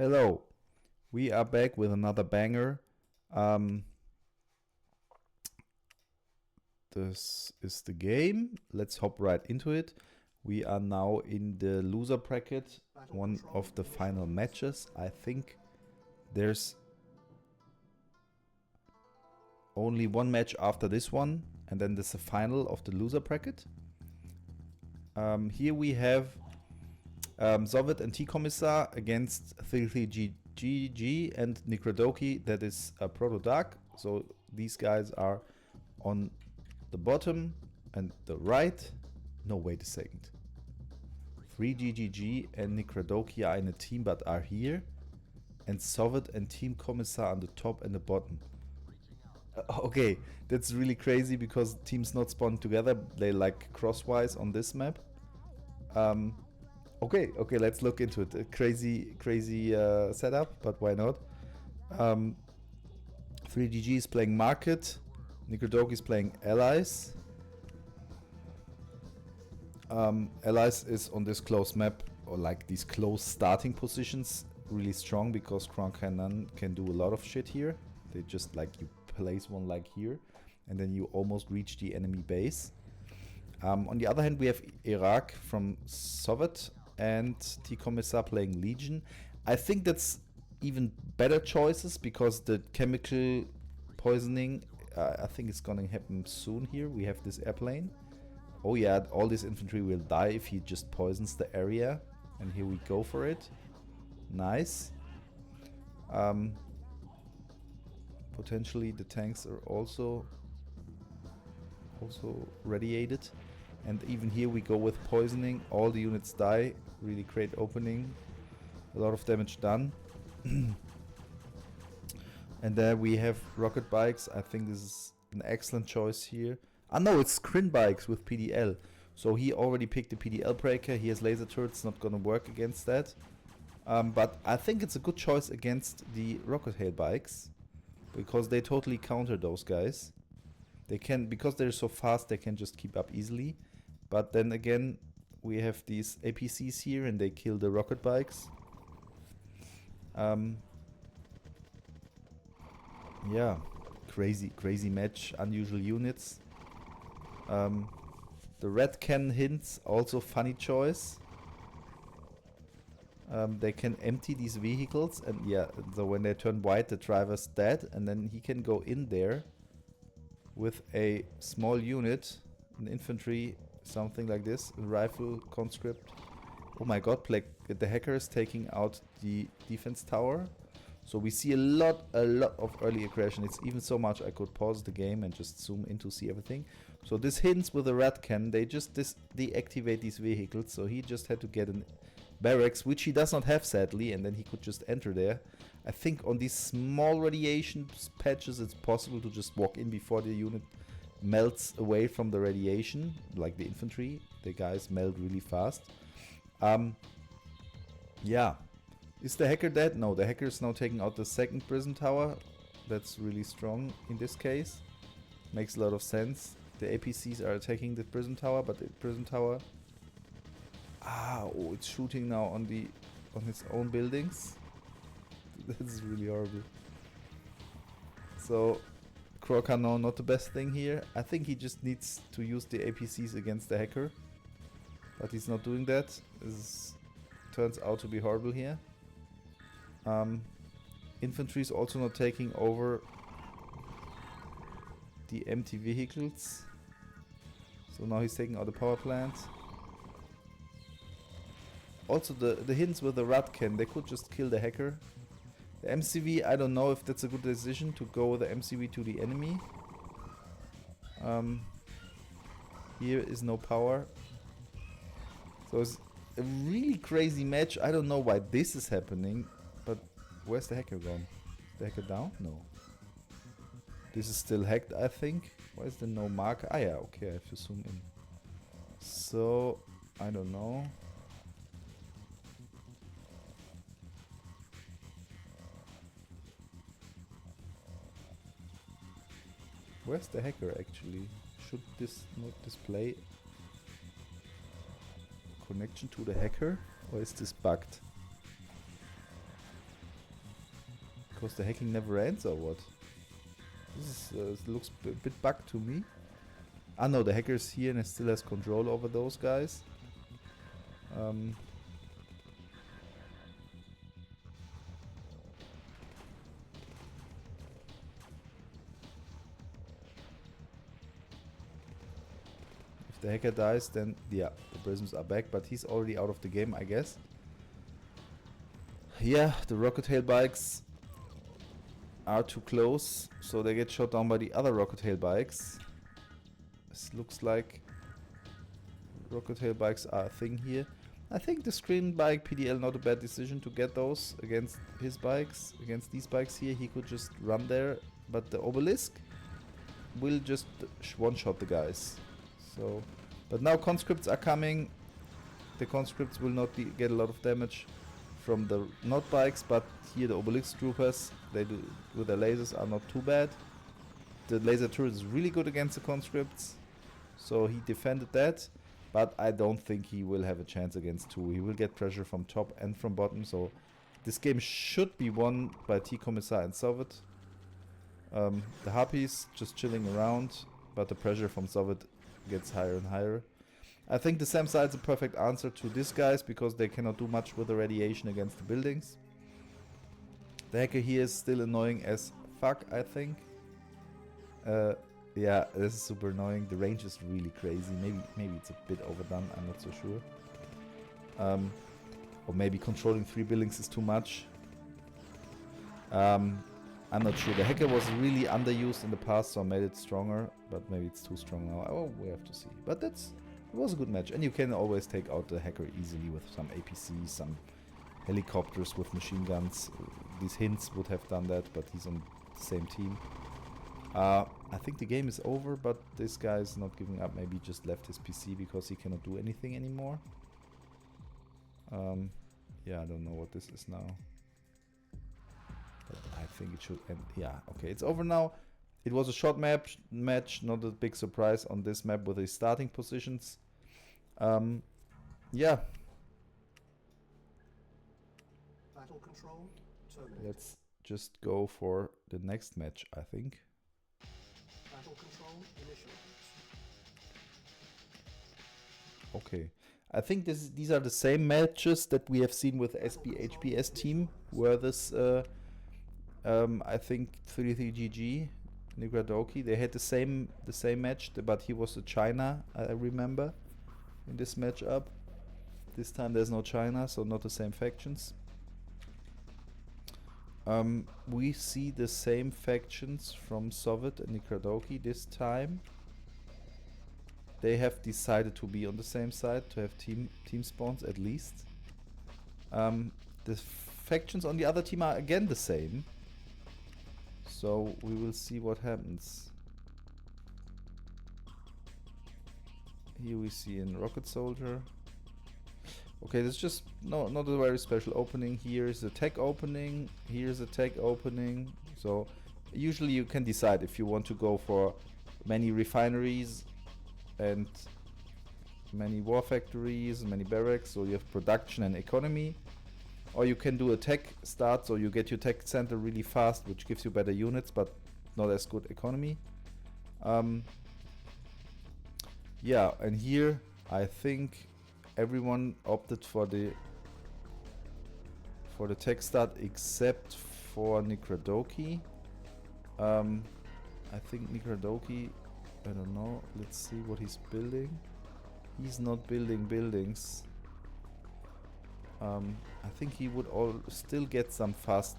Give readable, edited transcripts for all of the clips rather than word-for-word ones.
Hello, we are back with another banger. This is the game. Let's hop right into it. We are now in the loser bracket, one of the final matches. I think there's only one match after this one, and then there's the final of the loser bracket. Here we have Sovet and TeaCommissar against 33GG and Nikradoki, that is a Protodark. So these guys are on the bottom and the right. No, wait a second. 3GGG and Nikradoki are in a team but are here. And Sovet and TeaCommissar on the top and the bottom. Okay, that's really crazy because teams not spawn together. They like crosswise on this map. Okay, let's look into it. A crazy setup, but why not? 3GG is playing Market. Nikradoki is playing Allies. Allies is on this close map, or like these close starting positions, really strong because Crown Cannon can do a lot of shit here. They just like, you place one like here, and then you almost reach the enemy base. On the other hand, we have Iraq from Sovet and TeaCommissar playing Legion. I think that's even better choices because the chemical poisoning, I think it's gonna happen soon here. We have this airplane. Oh yeah, all this infantry will die if he just poisons the area. And here we go for it. Nice. Potentially the tanks are also radiated. And even here we go with poisoning. All the units die. Really great opening. A lot of damage done. And there we have rocket bikes. I think this is an excellent choice here. Ah no, it's Scrin bikes with PDL. So he already picked the PDL breaker. He has laser turrets, not gonna work against that. But I think it's a good choice against the rocket hail bikes, because they totally counter those guys. They can, because they're so fast, they can just keep up easily. But then again, we have these APCs here and they kill the rocket bikes. Yeah, crazy match, unusual units. The red cannon hints, also funny choice. They can empty these vehicles, and yeah, so when they turn white, the driver's dead, and then he can go in there with a small unit, an infantry, something like this, a rifle conscript. Oh my god, the hacker is taking out the defense tower. So we see a lot of early aggression. It's even so much I could pause the game and just zoom in to see everything. So this hints with the red cannon, they just deactivate these vehicles. So he just had to get a barracks, which he does not have sadly, and then he could just enter there. I think on these small radiation patches it's possible to just walk in before the unit melts away from the radiation, like the infantry. The guys melt really fast. Yeah. Is the hacker dead? No, the hacker is now taking out the second prison tower. That's really strong in this case. Makes a lot of sense. The APCs are attacking the prison tower, but the prison tower... Oh, it's shooting now on its own buildings. That's really horrible. So, Crocanon, not the best thing here. I think he just needs to use the APCs against the hacker. But he's not doing that. This turns out to be horrible here. Infantry is also not taking over the empty vehicles. So now he's taking out the power plant. Also the hints with the Ratcan, they could just kill the hacker. The MCV, I don't know if that's a good decision to go with the MCV to the enemy. Here is no power. So it's a really crazy match. I don't know why this is happening, but where's the hacker gone? Is the hacker down? No. This is still hacked, I think. Why is there no marker? Ah yeah, okay, I have to zoom in. So, I don't know. Where's the hacker actually? Should this not display connection to the hacker? Or is this bugged? Because the hacking never ends or what? This is, looks a bit bugged to me. Ah no, the hacker is here and it still has control over those guys. If the hacker dies, then yeah, the prisms are back, but he's already out of the game, I guess. Yeah, the rocket tail bikes are too close, so they get shot down by the other rocket tail bikes. This looks like rocket tail bikes are a thing here. I think the screen bike PDL not a bad decision to get those against his bikes, against these bikes here. He could just run there, but the obelisk will just one-shot the guys. So, but now conscripts are coming. The conscripts will not get a lot of damage from the not bikes, but here the obelisk troopers, they do with their lasers are not too bad. The laser turret is really good against the conscripts, so he defended that. But I don't think he will have a chance against two. He will get pressure from top and from bottom, so this game should be won by TeaCommissar and Sovet. The Harpies just chilling around, but the pressure from Sovet gets higher and higher. I think the SAM side is a perfect answer to these guys because they cannot do much with the radiation against the buildings. The hacker here is still annoying as fuck, I think. Yeah, this is super annoying. The range is really crazy. Maybe it's a bit overdone. I'm not so sure. Or maybe controlling 3 buildings is too much. I'm not sure. The hacker was really underused in the past, so I made it stronger. But maybe it's too strong now. Oh, we have to see. But it was a good match. And you can always take out the hacker easily with some APCs, some helicopters with machine guns. These hints would have done that, but he's on the same team. I think the game is over, but this guy is not giving up. Maybe just left his PC because he cannot do anything anymore. Yeah, I don't know what this is now. But I think it should end. Yeah, okay, it's over now. It was a short match, not a big surprise on this map with the starting positions. Yeah. Battle control terminated. Let's just go for the next match, I think. Battle control initialized. Okay. I think these are the same matches that we have seen with SBHPS team, where this I think 33GG Nigradoki, they had the same match, but he was a China, I remember, in this matchup. This time there's no China, so not the same factions. We see the same factions from Sovet and Nigradoki this time. They have decided to be on the same side, to have team spawns at least. The factions on the other team are again the same. So we will see what happens. Here we see a rocket soldier. Okay, this is just not a very special opening. Here is a tech opening. Here's a tech opening. So usually you can decide if you want to go for many refineries and many war factories, many barracks, so you have production and economy. Or you can do a tech start, so you get your tech center really fast, which gives you better units, but not as good economy. Yeah, and here I think everyone opted for the tech start except for Nigradoki. I think Nigradoki, I don't know, let's see what he's building. He's not building buildings. I think he would still get some fast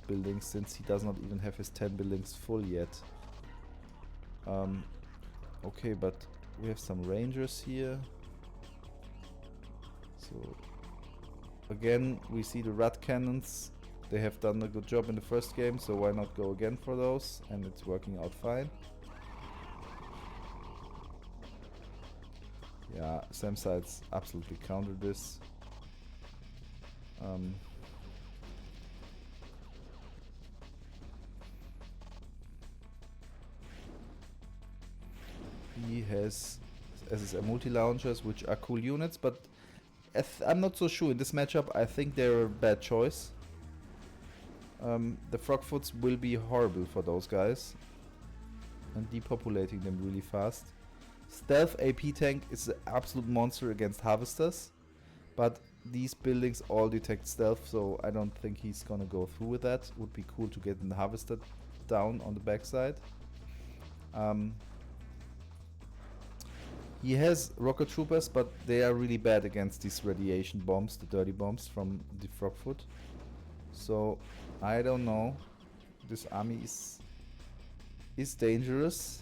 buildings since he does not even have his 10 buildings full yet. Okay, but we have some rangers here. So again, we see the rat cannons. They have done a good job in the first game, so why not go again for those? And it's working out fine. Yeah, Sam sides absolutely countered this. He has SSR multi-launchers, which are cool units, but I'm not so sure in this matchup. I think they're a bad choice. The Frogfoots will be horrible for those guys. And depopulating them really fast. Stealth AP tank is an absolute monster against harvesters. But these buildings all detect stealth, so I don't think he's gonna go through with that. Would be cool to get an harvester down on the backside. He has rocket troopers, but they are really bad against these radiation bombs, the dirty bombs from the Frogfoot. So I don't know. This army is dangerous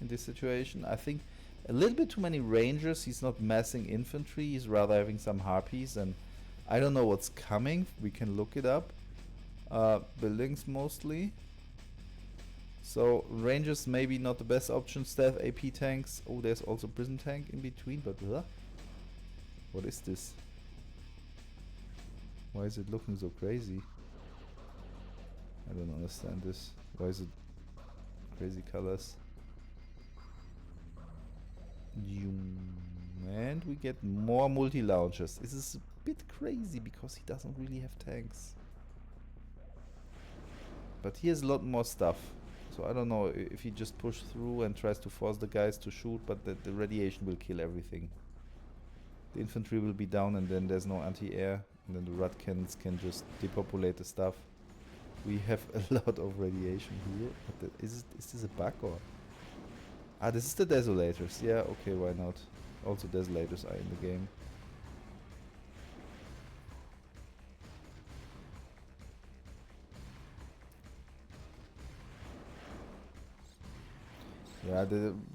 in this situation. I think a little bit too many rangers. He's not massing infantry. He's rather having some harpies, and I don't know what's coming. We can look it up. Buildings mostly. So rangers maybe not the best option. Stealth AP tanks. Oh, there's also prison tank in between, but what is this? Why is it looking so crazy? I don't understand this. Why is it crazy colors? And we get more multi-launchers. This is a bit crazy because he doesn't really have tanks. But he has a lot more stuff. So I don't know if he just pushes through and tries to force the guys to shoot, but the radiation will kill everything. The infantry will be down, and then there's no anti-air, and then the Rutkins can just depopulate the stuff. We have a lot of radiation here. But is this a bug or? Ah, this is the Desolators. Yeah, okay, why not? Also Desolators are in the game. Yeah,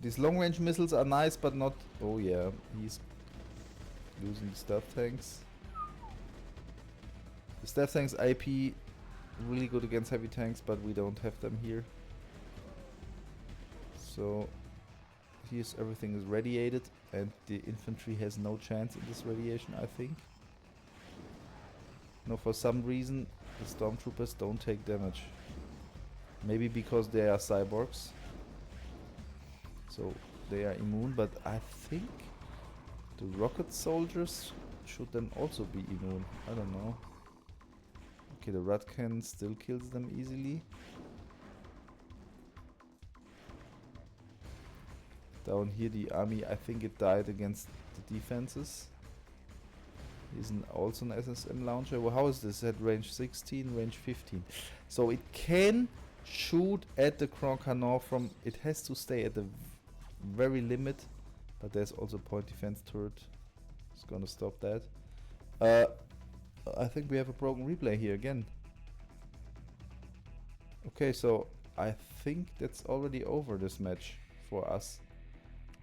these long-range missiles are nice, but not... Oh yeah, he's losing the stealth tanks. The stealth tanks IP really good against heavy tanks, but we don't have them here. So here's everything is radiated, and the infantry has no chance in this radiation, I think. No, for some reason the stormtroopers don't take damage. Maybe because they are cyborgs. So they are immune, but I think the rocket soldiers should then also be immune. I don't know. Okay, the Rutcan still kills them easily. Down here the army, I think it died against the defenses. He's also an SSM launcher. Well, how is this? At range 16, range 15. So it can shoot at the Grand Canard from... It has to stay at the very limit, but there's also point defense turret. It's gonna stop that. I think we have a broken replay here again. Okay, so I think that's already over, this match for us.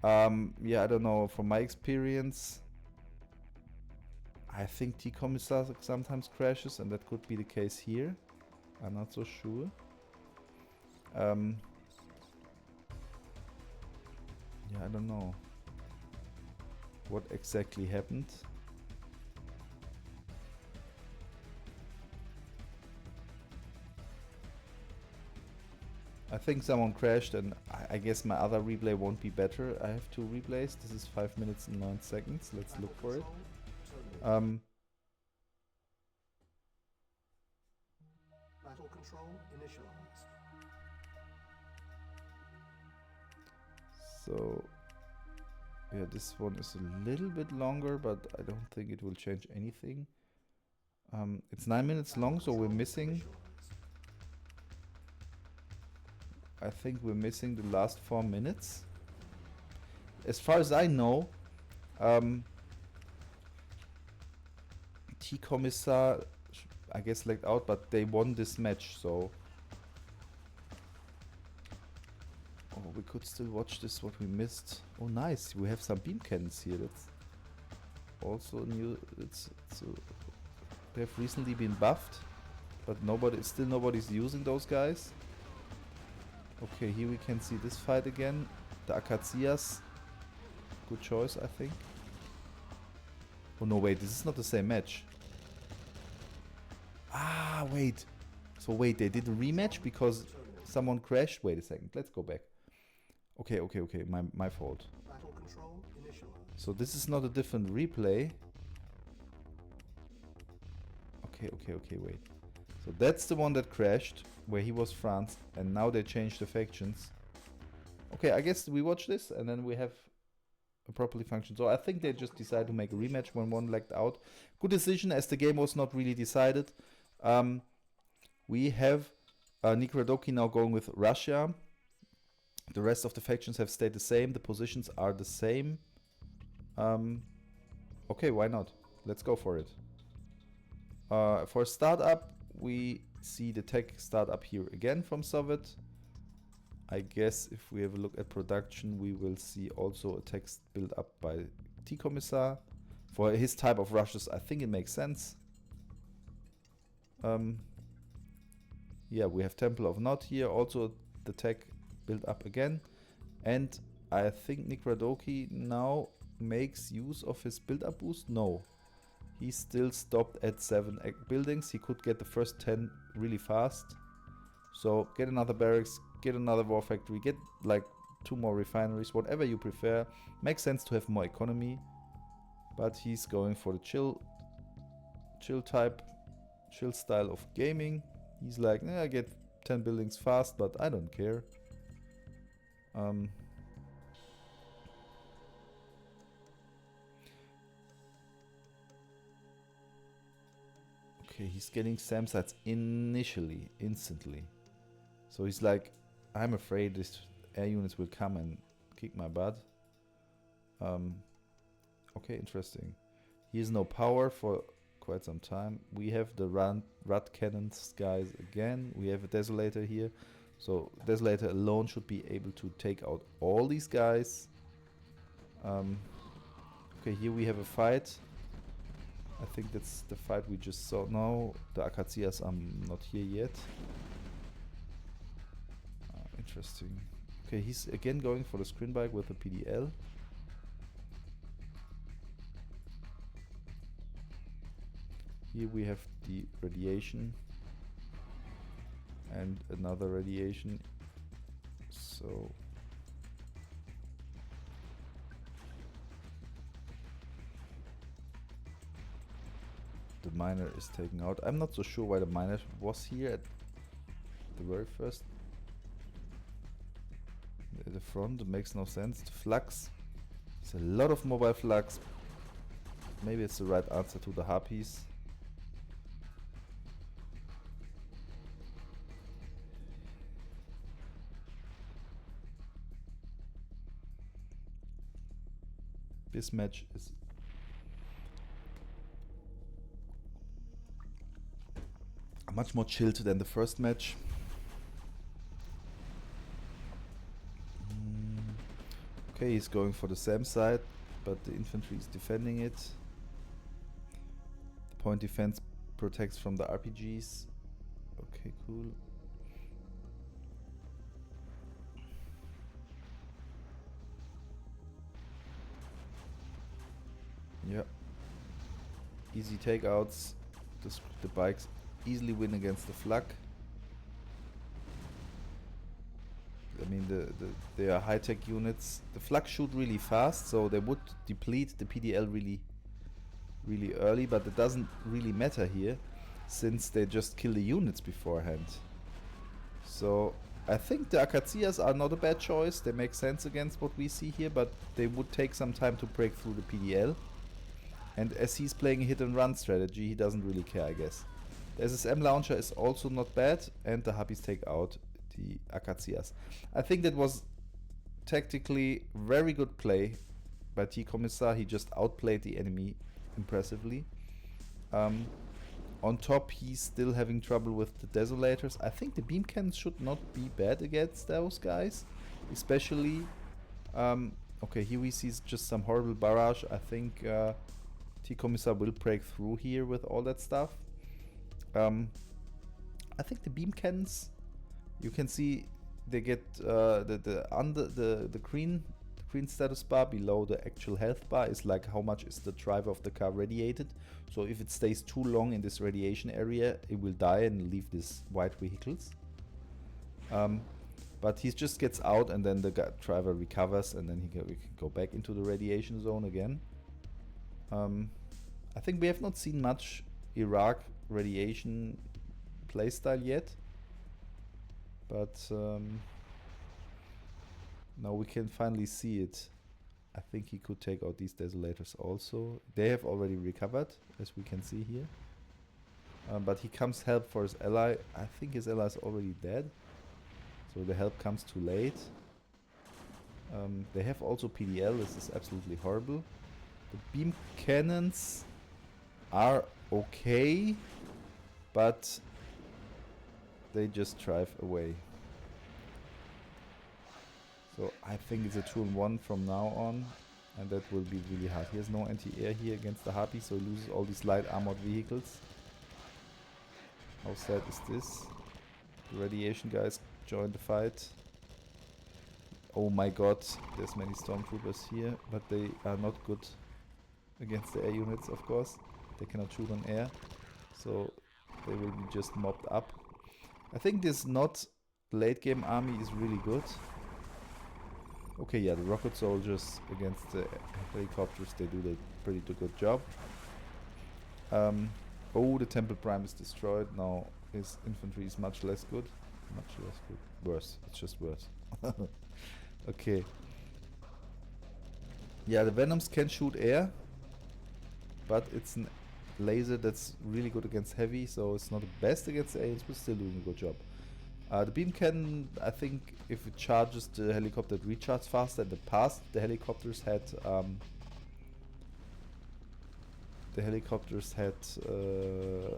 Yeah, I don't know, from my experience I think TeaCommissar sometimes crashes, and that could be the case here. I'm not so sure. Yeah, I don't know what exactly happened. I think someone crashed, and I guess my other replay won't be better. I have two replays. This is 5 minutes and 9 seconds. Let's look for it. Battle control initialized. So yeah, this one is a little bit longer, but I don't think it will change anything. It's 9 minutes long, so we're missing... I think we're missing the last 4 minutes. As far as I know, TeaCommissar, I guess, lagged out, but they won this match, so... Oh, we could still watch this, what we missed. Oh, nice, we have some beam cannons here. That's also new. They have recently been buffed, but nobody's using those guys. Okay, here we can see this fight again. The Acacias. Good choice, I think. Oh no, wait, this is not the same match. Ah, wait. So wait, they did a rematch because someone crashed? Wait a second, let's go back. Okay, my fault. Battle control initialized. So this is not a different replay. Okay, wait. So that's the one that crashed, where he was France, and now they changed the factions. Okay, I guess we watch this, and then we have a properly function. So I think they just decided to make a rematch when one lagged out. Good decision, as the game was not really decided. We have Nikradoki now going with Russia. The rest of the factions have stayed the same. The positions are the same. Okay, why not? Let's go for it. For startup, we see the tech startup here again from Sovet. I guess if we have a look at production, we will see also a text built up by TeaCommissar. For his type of rushes, I think it makes sense. Yeah, we have Temple of Nod here, also the tech built up again. And I think Nikradoki now makes use of his build-up boost. No, he's still stopped at 7 buildings. He could get the first 10 really fast. So get another barracks, get another war factory, get like 2 more refineries, whatever you prefer. Makes sense to have more economy, but he's going for the chill style of gaming. He's like, I get 10 buildings fast, but I don't care. Okay, he's getting SAM sites instantly. So he's like, I'm afraid these air units will come and kick my butt. Okay, interesting. He has no power for quite some time. We have the Rat Cannons guys again. We have a Desolator here. So Desolator alone should be able to take out all these guys. Okay, here we have a fight. I think that's the fight we just saw. No, the Akatsias are not here yet. Interesting. Okay, he's again going for the screen bike with the PDL. Here we have the radiation and another radiation. So the miner is taken out. I'm not so sure why the miner was here at the very first. At the front, it makes no sense. The flux. There's a lot of mobile flux. Maybe it's the right answer to the harpies. This match is much more chilled than the first match. Okay, he's going for the SAM side, but the infantry is defending it. The point defense protects from the RPGs. Okay, cool. Yeah. Easy takeouts. The bikes easily win against the flak. I mean, they are high-tech units. The flak shoot really fast, so they would deplete the PDL really early, but it doesn't really matter here, since they just kill the units beforehand. So I think the Akatsias are not a bad choice. They make sense against what we see here, but they would take some time to break through the PDL. And as he's playing a hit-and-run strategy, he doesn't really care, I guess. The SSM launcher is also not bad, and the Harpies take out the Akatsias. I think that was tactically very good play by TeaCommissar. He just outplayed the enemy impressively. On top, he's still having trouble with the Desolators. I think the beam cannons should not be bad against those guys, especially. Okay, here we see just some horrible barrage. I think TeaCommissar will break through here with all that stuff. I think the beam cannons, you can see they get the green status bar below the actual health bar is like how much is the driver of the car radiated. So if it stays too long in this radiation area, it will die and leave these white vehicles. But he just gets out, and then the driver recovers, and then we can go back into the radiation zone again. I think we have not seen much Iraq radiation playstyle yet. But now we can finally see it. I think he could take out these Desolators also. They have already recovered, as we can see here. But he comes help for his ally. I think his ally is already dead. So the help comes too late. They have also PDL. This is absolutely horrible. The beam cannons are okay, but they just drive away. So I think it's a 2-on-1 from now on, and that will be really hard. He has no anti-air here against the Harpy, so he loses all these light armored vehicles. How sad is this? The radiation guys join the fight. Oh my god, there's many stormtroopers here, but they are not good against the air units, of course. They cannot shoot on air, so they will be just mobbed up. I think this not late game army is really good. Okay, yeah, the rocket soldiers against the helicopters, they do a pretty good job. Oh, the Temple Prime is destroyed. Now his infantry is much less good. Much less good. Worse. It's just worse. Okay. Yeah, the Venoms can shoot air, but it's a laser that's really good against heavy, so it's not the best against the aliens, but still doing a good job. The beam cannon, I think, if it charges the helicopter, it recharges faster. In the past, the helicopters had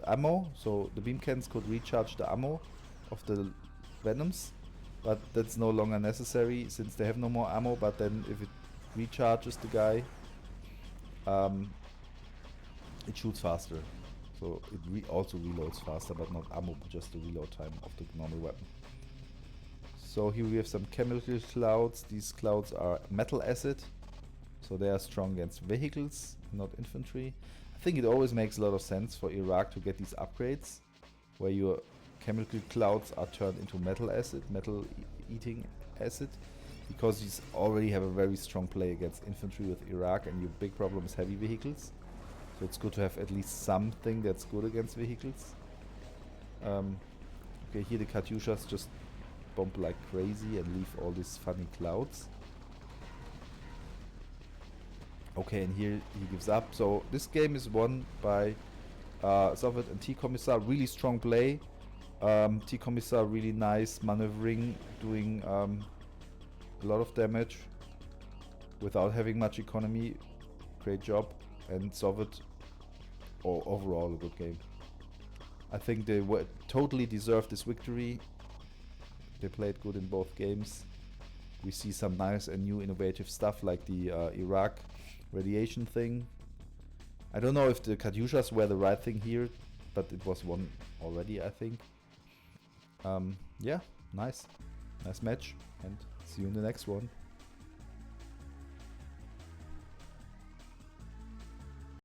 ammo, so the beam cannons could recharge the ammo of the Venoms, but that's no longer necessary since they have no more ammo. But then if it recharges the guy, it shoots faster. So it also reloads faster, but not ammo, but just the reload time of the normal weapon. So here we have some chemical clouds. These clouds are metal acid, so they are strong against vehicles, not infantry. I think it always makes a lot of sense for Iraq to get these upgrades, where your chemical clouds are turned into metal acid, metal eating acid, because you already have a very strong play against infantry with Iraq, and your big problem is heavy vehicles. So it's good to have at least something that's good against vehicles. Okay, here the Katyushas just bomb like crazy and leave all these funny clouds. Okay, and here he gives up. So this game is won by Sovet and TeaCommissar. Really strong play. TeaCommissar really nice maneuvering, doing a lot of damage without having much economy. Great job. And Sovet, overall a good game. I think they totally deserved this victory. They played good in both games. We see some nice and new innovative stuff like the Iraq radiation thing. I don't know if the Katyushas were the right thing here, but it was one already, I think. Yeah, nice match, and see you in the next one.